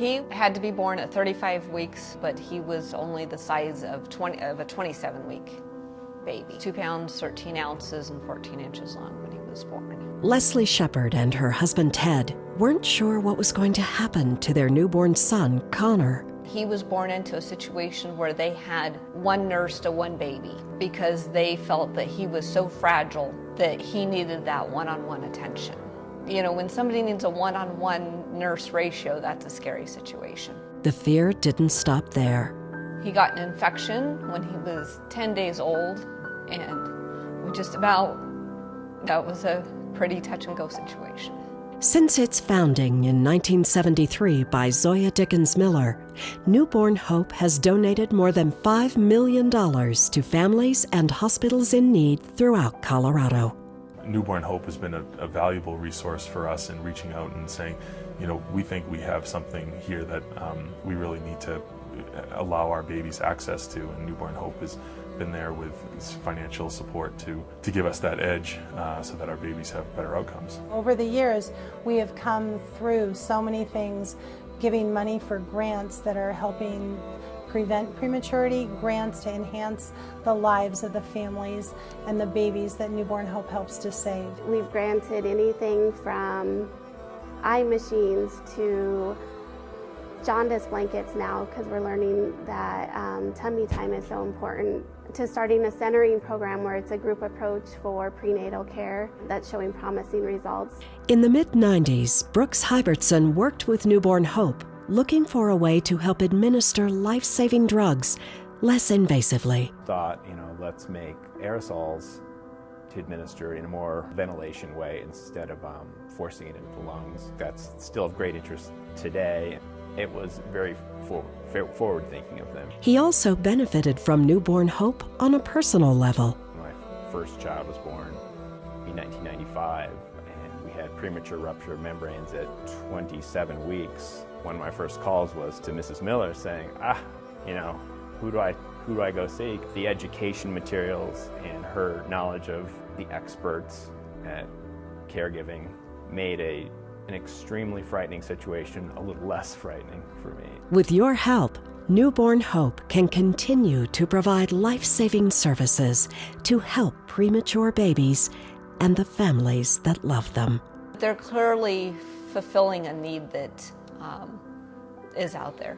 He had to be born at 35 weeks, but he was only the size of a 27-week baby. 2 pounds, 13 ounces, and 14 inches long when he was born. Leslie Shepard and her husband Ted weren't sure what was going to happen to their newborn son, Connor. He was born into a situation where they had one nurse to one baby because they felt that he was so fragile that he needed that one-on-one attention. You know, when somebody needs a one-on-one nurse ratio, that's a scary situation. The fear didn't stop there. He got an infection when he was 10 days old, and that was a pretty touch-and-go situation. Since its founding in 1973 by Zoya Dickens Miller, Newborn Hope has donated more than $5 million to families and hospitals in need throughout Colorado. Newborn Hope has been a valuable resource for us in reaching out and saying, you know, we think we have something here that we really need to allow our babies access to, and Newborn Hope has been there with financial support to give us that edge so that our babies have better outcomes. Over the years, we have come through so many things, giving money for grants that are helping prevent prematurity, grants to enhance the lives of the families and the babies that Newborn Hope helps to save. We've granted anything from eye machines to jaundice blankets now, because we're learning that tummy time is so important, to starting a centering program where it's a group approach for prenatal care that's showing promising results. In the mid-90s, Brooks Hybertson worked with Newborn Hope, looking for a way to help administer life-saving drugs less invasively. Thought, let's make aerosols to administer in a more ventilation way instead of forcing it into the lungs. That's still of great interest today. It was very forward-thinking of them. He also benefited from Newborn Hope on a personal level. My first child was born in 1995, and we had premature rupture of membranes at 27 weeks. One of my first calls was to Mrs. Miller saying, who do I go seek? The education materials and her knowledge of the experts at caregiving made an extremely frightening situation a little less frightening for me. With your help, Newborn Hope can continue to provide life-saving services to help premature babies and the families that love them. They're clearly fulfilling a need that is out there.